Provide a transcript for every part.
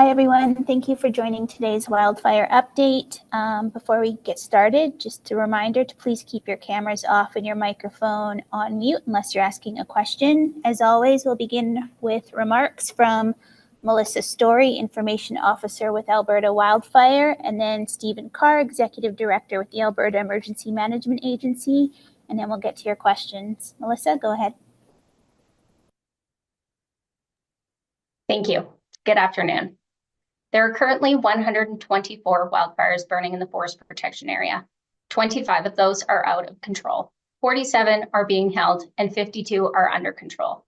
Hi, everyone. Thank you for joining today's wildfire update. Before we get started, just a reminder to please keep your cameras off and your microphone on mute unless you're asking a question. As always, we'll begin with remarks from Melissa Story, Information Officer with Alberta Wildfire, and then Steve Carr, Executive Director with the Alberta Emergency Management Agency, and then we'll get to your questions. Melissa, go ahead. Thank you. Good afternoon. There are currently 124 wildfires burning in the forest protection area. 25 of those are out of control. 47 are being held and 52 are under control.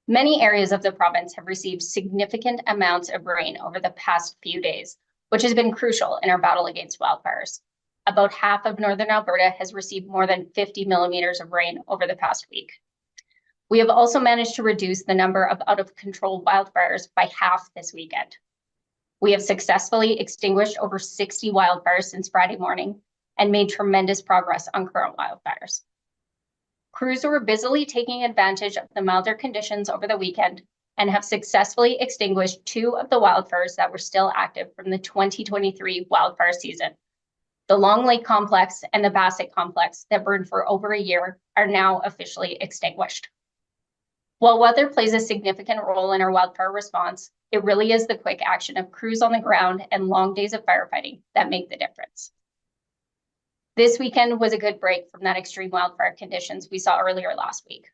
Many areas of the province have received significant amounts of rain over the past few days, which has been crucial in our battle against wildfires. About half of northern Alberta has received more than 50 millimeters of rain over the past week. We have also managed to reduce the number of out-of-control wildfires by half this weekend. We have successfully extinguished over 60 wildfires since Friday morning and made tremendous progress on current wildfires. Crews were busily taking advantage of the milder conditions over the weekend and have successfully extinguished 2 of the wildfires that were still active from the 2023 wildfire season. The Long Lake Complex and the Bassett Complex that burned for over a year are now officially extinguished. While weather plays a significant role in our wildfire response, it really is the quick action of crews on the ground and long days of firefighting that make the difference. This weekend was a good break from that extreme wildfire conditions we saw earlier last week.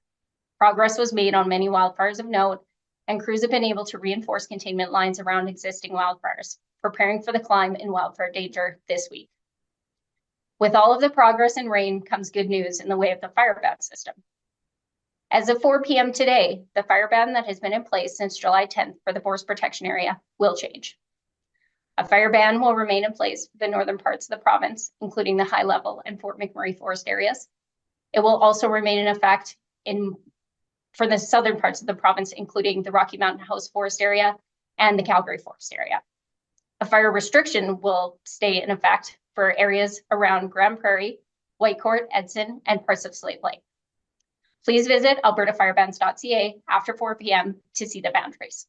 Progress was made on many wildfires of note, and crews have been able to reinforce containment lines around existing wildfires, preparing for the climb in wildfire danger this week. With all of the progress and rain comes good news in the way of the fire ban system. As of 4 p.m. today, the fire ban that has been in place since July 10th for the forest protection area will change. A fire ban will remain in place for the northern parts of the province, including the High Level and Fort McMurray forest areas. It will also remain in effect for the southern parts of the province, including the Rocky Mountain House forest area and the Calgary forest area. A fire restriction will stay in effect for areas around Grand Prairie, Whitecourt, Edson, and parts of Slave Lake. Please visit albertafirebans.ca after 4 p.m. to see the boundaries.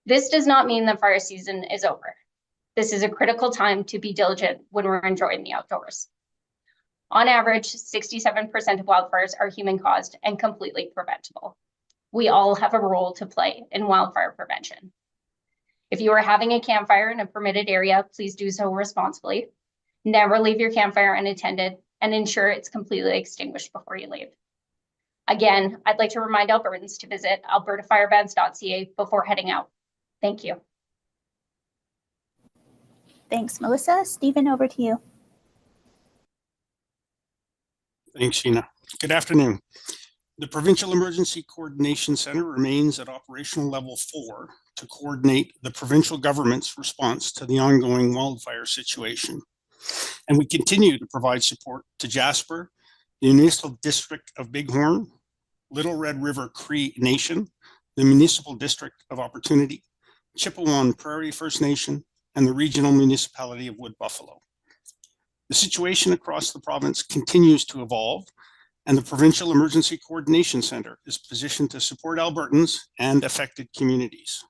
This does not mean the fire season is over. This is a critical time to be diligent when we're enjoying the outdoors. On average, 67% of wildfires are human-caused and completely preventable. We all have a role to play in wildfire prevention. If you are having a campfire in a permitted area, please do so responsibly. Never leave your campfire unattended and ensure it's completely extinguished before you leave. Again, I'd like to remind Albertans to visit albertafirebans.ca before heading out. Thank you. Thanks, Melissa. Stephen, over to you. Thanks, Sheena. Good afternoon. The Provincial Emergency Coordination Centre remains at operational level 4 to coordinate the provincial government's response to the ongoing wildfire situation. And we continue to provide support to Jasper, the Municipal District of Bighorn, Little Red River Cree Nation, the Municipal District of Opportunity, Chippewan Prairie First Nation, and the Regional Municipality of Wood Buffalo. The situation across the province continues to evolve, and the Provincial Emergency Coordination Centre is positioned to support Albertans and affected communities.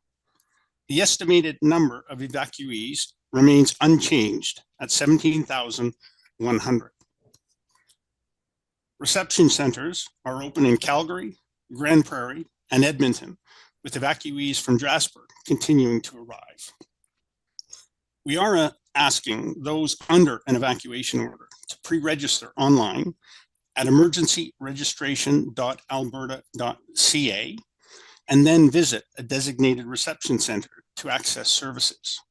The estimated number of evacuees remains unchanged at 17,100. Reception centres are open in Calgary, Grand Prairie, and Edmonton, with evacuees from Jasper continuing to arrive. We are asking those under an evacuation order to pre-register online at emergencyregistration.alberta.ca and then visit a designated reception centre to access services.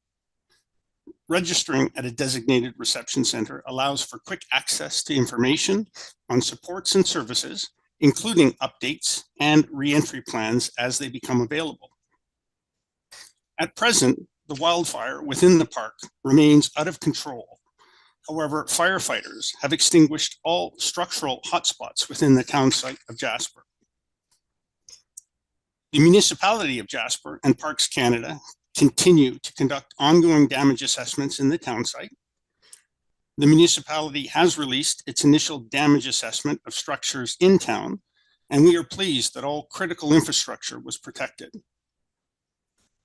Registering at a designated reception centre allows for quick access to information on supports and services, including updates and re-entry plans as they become available. At present, the wildfire within the park remains out of control. However, firefighters have extinguished all structural hotspots within the town site of Jasper. The municipality of Jasper and Parks Canada continue to conduct ongoing damage assessments in the town site. The municipality has released its initial damage assessment of structures in town, and we are pleased that all critical infrastructure was protected.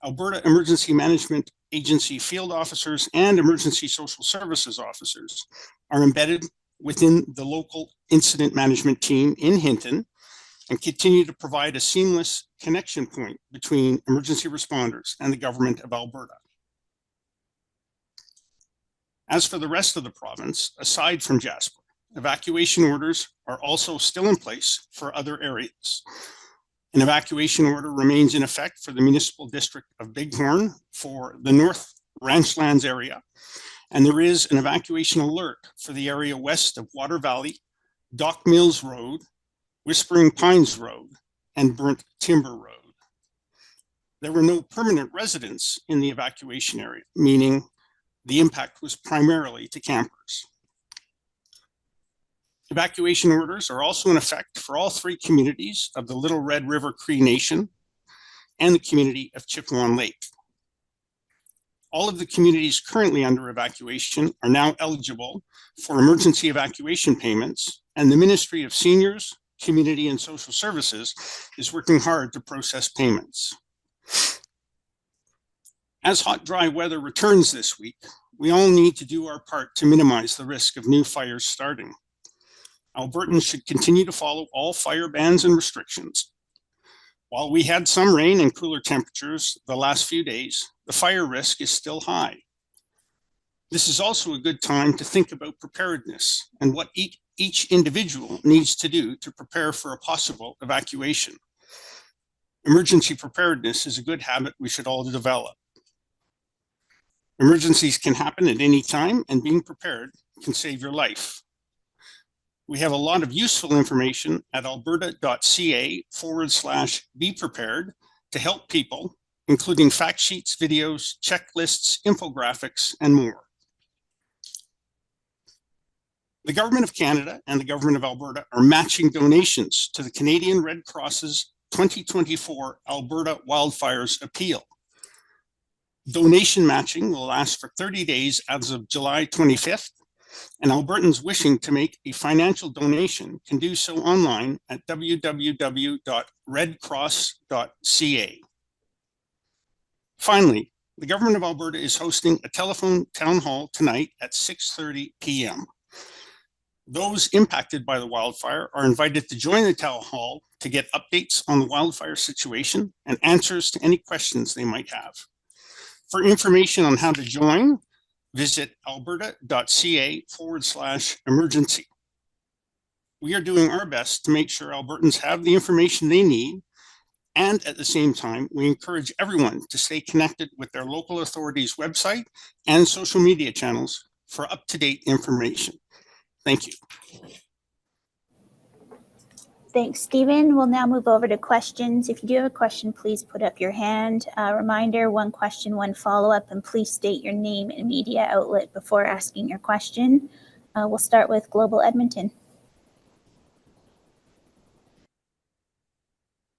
Alberta Emergency Management Agency field officers and emergency social services officers are embedded within the local incident management team in Hinton and continue to provide a seamless connection point between emergency responders and the government of Alberta. As for the rest of the province, aside from Jasper, evacuation orders are also still in place for other areas. An evacuation order remains in effect for the municipal district of Bighorn for the North Ranchlands area, and there is an evacuation alert for the area west of Water Valley, Dock Mills Road, Whispering Pines Road, and Burnt Timber Road. There were no permanent residents in the evacuation area, meaning the impact was primarily to campers. Evacuation orders are also in effect for all three communities of the Little Red River Cree Nation and the community of Chippewa Lake. All of the communities currently under evacuation are now eligible for emergency evacuation payments, and the Ministry of Seniors, Community and Social Services is working hard to process payments. As hot, dry weather returns this week, we all need to do our part to minimize the risk of new fires starting. Albertans should continue to follow all fire bans and restrictions. While we had some rain and cooler temperatures the last few days, the fire risk is still high. This is also a good time to think about preparedness and what each individual needs to do to prepare for a possible evacuation. Emergency preparedness is a good habit we should all develop. Emergencies can happen at any time, and being prepared can save your life. We have a lot of useful information at alberta.ca/be prepared to help people, including fact sheets, videos, checklists, infographics, and more. The Government of Canada and the Government of Alberta are matching donations to the Canadian Red Cross's 2024 Alberta Wildfires appeal. Donation matching will last for 30 days as of July 25th, and Albertans wishing to make a financial donation can do so online at www.redcross.ca. Finally, the Government of Alberta is hosting a telephone town hall tonight at 6:30 p.m. Those impacted by the wildfire are invited to join the town hall to get updates on the wildfire situation and answers to any questions they might have. For information on how to join, visit alberta.ca/emergency. We are doing our best to make sure Albertans have the information they need, and at the same time, we encourage everyone to stay connected with their local authorities' website and social media channels for up-to-date information. Thank you. Thanks, Stephen. We'll now move over to questions. If you do have a question, please put up your hand. Reminder, one question, one follow-up, and please state your name and media outlet before asking your question. We'll start with Global Edmonton.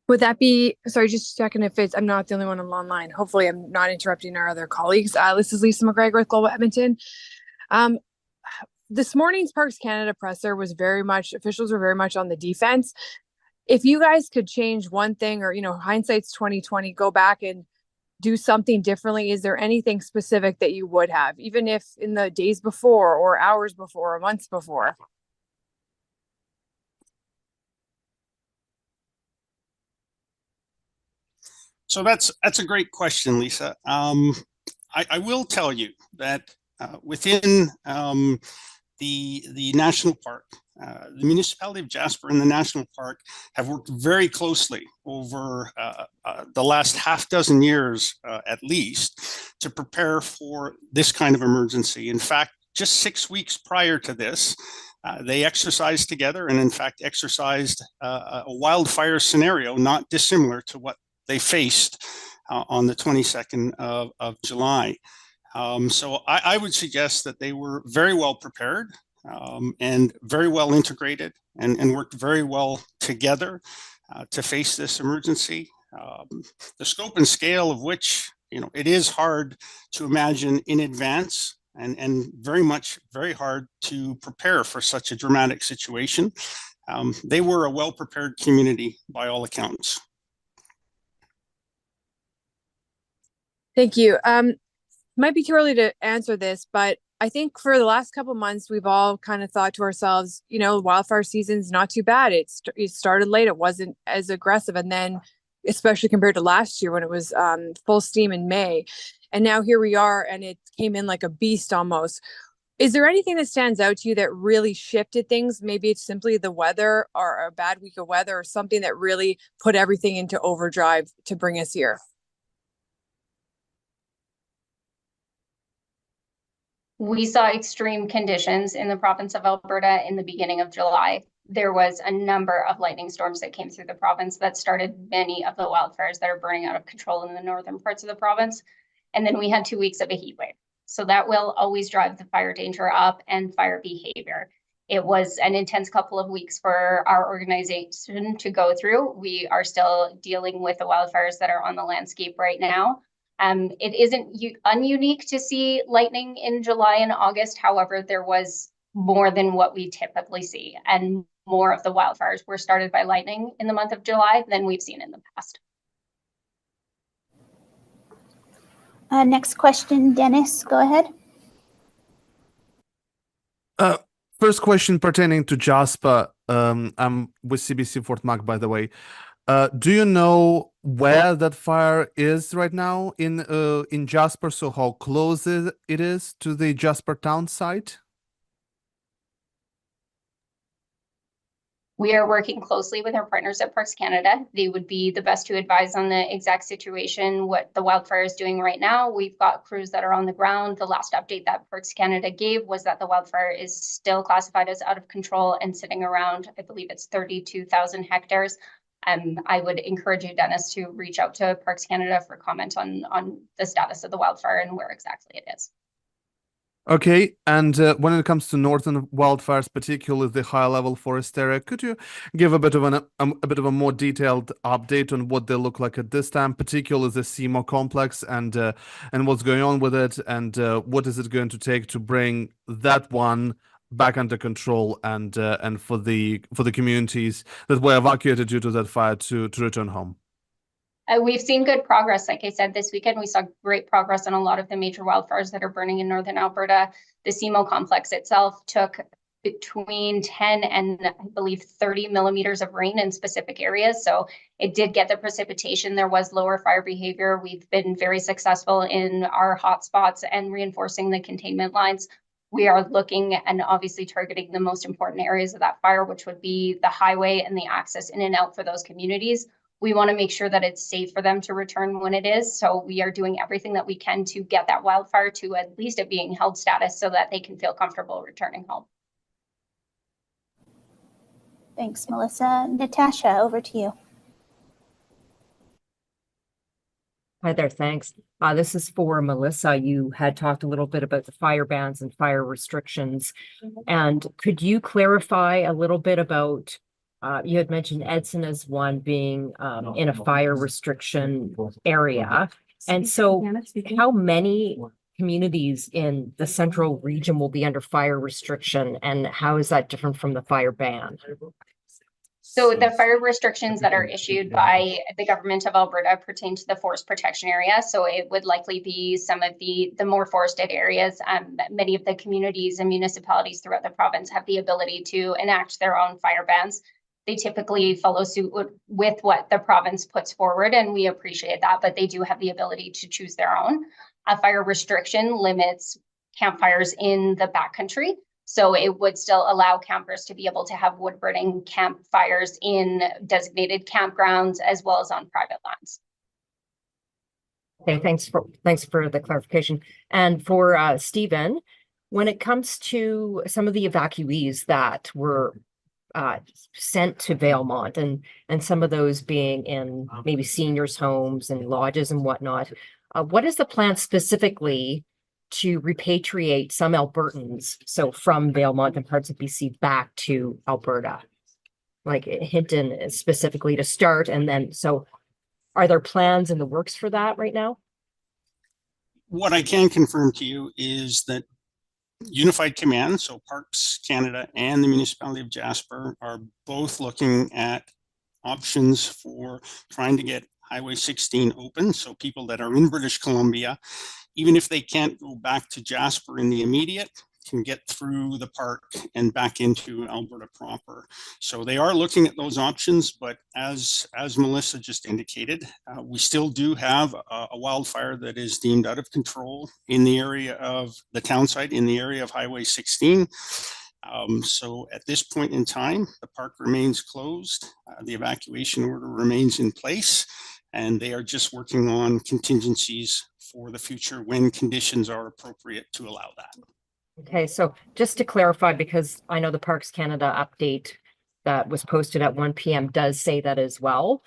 Would that be, sorry, just checking if I'm not the only one online. Hopefully I'm not interrupting our other colleagues. This is Lisa McGregor with Global Edmonton. This morning's Parks Canada presser was officials were very much on the defense. If you guys could change one thing, or, hindsight's 2020, go back and do something differently, is there anything specific that you would have, even if in the days before or hours before or months before? So that's a great question, Lisa. I will tell you that within the national park, the municipality of Jasper and the national park have worked very closely over the last half dozen years, at least, to prepare for this kind of emergency. In fact, just 6 weeks prior to this, they exercised together and, in fact, exercised a wildfire scenario not dissimilar to what they faced on the 22nd of July. So I would suggest that they were very well prepared and very well integrated and worked very well together to face this emergency. The scope and scale of which, it is hard to imagine in advance, and very hard to prepare for such a dramatic situation. They were a well-prepared community by all accounts. Thank you. Might be too early to answer this, but I think for the last couple of months, we've all kind of thought to ourselves, wildfire season's not too bad. It started late. It wasn't as aggressive. And then, especially compared to last year when it was full steam in May. And now here we are, and it came in like a beast almost. Is there anything that stands out to you that really shifted things? Maybe it's simply the weather or a bad week of weather or something that really put everything into overdrive to bring us here. We saw extreme conditions in the province of Alberta in the beginning of July. There was a number of lightning storms that came through the province that started many of the wildfires that are burning out of control in the northern parts of the province. And then we had 2 weeks of a heat wave. So that will always drive the fire danger up and fire behavior. It was an intense couple of weeks for our organization to go through. We are still dealing with the wildfires that are on the landscape right now. It isn't ununique to see lightning in July and August. However, there was more than what we typically see, and more of the wildfires were started by lightning in the month of July than we've seen in the past. Next question, Dennis, go ahead. First question pertaining to Jasper. I'm with CBC Fort Mac, by the way. Do you know where that fire is right now in Jasper? So how close it is to the Jasper town site? We are working closely with our partners at Parks Canada. They would be the best to advise on the exact situation, what the wildfire is doing right now. We've got crews that are on the ground. The last update that Parks Canada gave was that the wildfire is still classified as out of control and sitting around, I believe it's 32,000 hectares. I would encourage you, Dennis, to reach out to Parks Canada for comment on the status of the wildfire and where exactly it is. Okay, and when it comes to northern wildfires, particularly the high-level forest area, could you give a bit of a more detailed update on what they look like at this time, particularly the CMO complex and what's going on with it, and what is it going to take to bring that one back under control and for the communities that were evacuated due to that fire to return home? We've seen good progress. Like I said, this weekend, we saw great progress on a lot of the major wildfires that are burning in northern Alberta. The CMO complex itself took between 10 and I believe 30 millimeters of rain in specific areas. So it did get the precipitation. There was lower fire behavior. We've been very successful in our hotspots and reinforcing the containment lines. We are looking and obviously targeting the most important areas of that fire, which would be the highway and the access in and out for those communities. We want to make sure that it's safe for them to return when it is. So we are doing everything that we can to get that wildfire to at least a being held status so that they can feel comfortable returning home. Thanks, Melissa. Natasha, over to you. Hi there, thanks. This is for Melissa. You had talked a little bit about the fire bans and fire restrictions. And could you clarify a little bit about, you had mentioned Edson as one being in a fire restriction area. And so how many communities in the central region will be under fire restriction, and how is that different from the fire ban? So the fire restrictions that are issued by the government of Alberta pertain to the forest protection area. So it would likely be some of the more forested areas. Many of the communities and municipalities throughout the province have the ability to enact their own fire bans. They typically follow suit with what the province puts forward, and we appreciate that, but they do have the ability to choose their own. A fire restriction limits campfires in the backcountry. So it would still allow campers to be able to have wood burning campfires in designated campgrounds as well as on private lands. Okay, thanks for the clarification. And for Stephen, when it comes to some of the evacuees that were sent to Valemount and some of those being in maybe seniors' homes and lodges and whatnot, what is the plan specifically to repatriate some Albertans, so from Valemount and parts of BC back to Alberta, like Hinton specifically to start? And then, so are there plans in the works for that right now? What I can confirm to you is that Unified Command, so Parks Canada and the municipality of Jasper, are both looking at options for trying to get Highway 16 open. So people that are in British Columbia, even if they can't go back to Jasper in the immediate, can get through the park and back into Alberta proper. So they are looking at those options, but as Melissa just indicated, we still do have a wildfire that is deemed out of control in the area of the town site, in the area of Highway 16. So at this point in time, the park remains closed. The evacuation order remains in place, and they are just working on contingencies for the future when conditions are appropriate to allow that. Okay, so just to clarify, because I know the Parks Canada update that was posted at 1 p.m. does say that as well,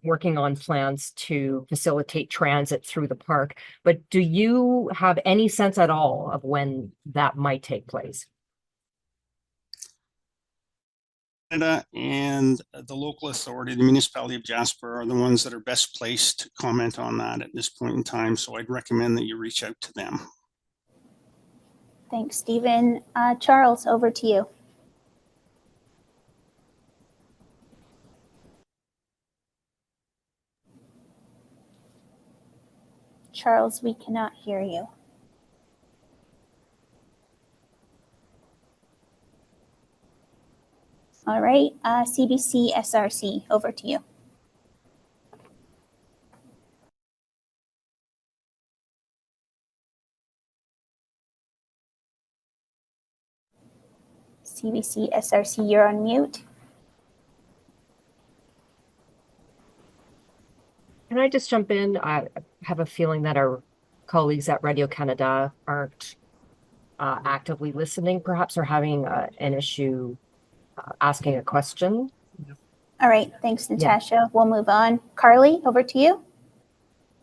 working on plans to facilitate transit through the park. But do you have any sense at all of when that might take place? Canada and the local authority, the municipality of Jasper, are the ones that are best placed to comment on that at this point in time. So I'd recommend that you reach out to them. Thanks, Stephen. Charles, over to you. Charles, we cannot hear you. All right, CBC SRC, over to you. CBC SRC, you're on mute. Can I just jump in? I have a feeling that our colleagues at Radio Canada aren't actively listening, perhaps, or having an issue asking a question. All right, thanks, Natasha. Yeah. We'll move on. Carly, over to you.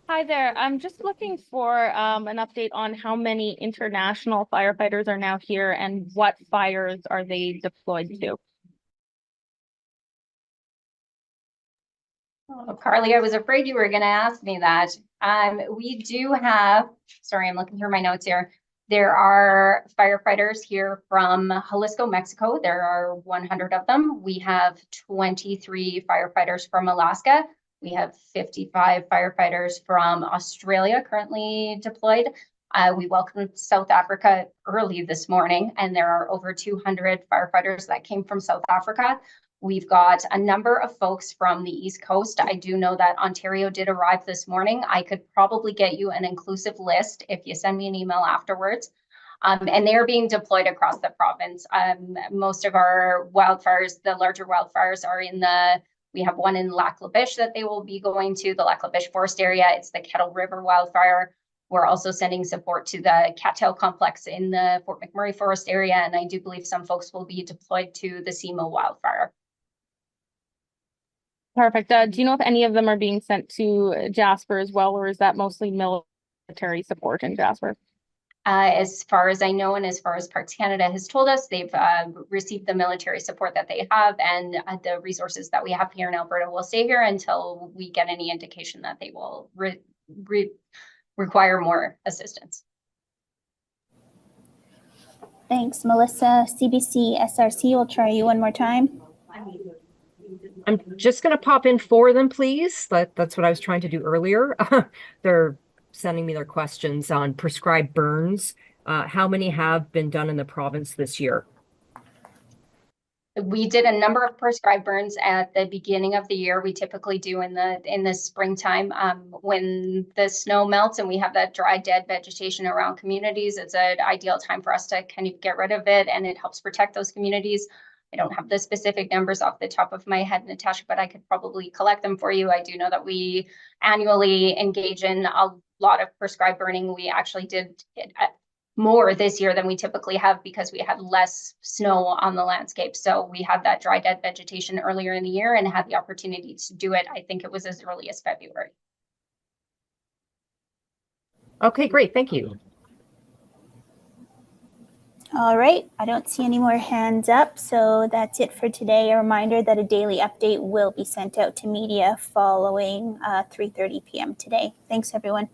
Hi there. I'm just looking for an update on how many international firefighters are now here and what fires are they deployed to? Oh, Carly, I was afraid you were going to ask me that. We do have, sorry, I'm looking through my notes here. There are firefighters here from Jalisco, Mexico. There are 100 of them. We have 23 firefighters from Alaska. We have 55 firefighters from Australia currently deployed. We welcomed South Africa early this morning, and there are over 200 firefighters that came from South Africa. We've got a number of folks from the East Coast. I do know that Ontario did arrive this morning. I could probably get you an inclusive list if you send me an email afterwards. And they are being deployed across the province. Most of our wildfires, the larger wildfires, are in we have one in Lac La Biche that they will be going to, the Lac La Biche forest area. It's the Kettle River wildfire. We're also sending support to the Cattail complex in the Fort McMurray forest area. And I do believe some folks will be deployed to the Simo wildfire. Perfect. Do you know if any of them are being sent to Jasper as well, or is that mostly military support in Jasper? As far as I know, and as far as Parks Canada has told us, they've received the military support that they have, and the resources that we have here in Alberta will stay here until we get any indication that they will require more assistance. Thanks, Melissa. CBC SRC, we'll try you one more time. I'm just going to pop in for them, please. That's what I was trying to do earlier. They're sending me their questions on prescribed burns. How many have been done in the province this year? We did a number of prescribed burns at the beginning of the year. We typically do in the springtime when the snow melts and we have that dry, dead vegetation around communities. It's an ideal time for us to kind of get rid of it, and it helps protect those communities. I don't have the specific numbers off the top of my head, Natasha, but I could probably collect them for you. I do know that we annually engage in a lot of prescribed burning. We actually did more this year than we typically have because we had less snow on the landscape. So we had that dry, dead vegetation earlier in the year and had the opportunity to do it. I think it was as early as February. Okay, great. Thank you. All right, I don't see any more hands up, so that's it for today. A reminder that a daily update will be sent out to media following 3:30 p.m. today. Thanks, everyone.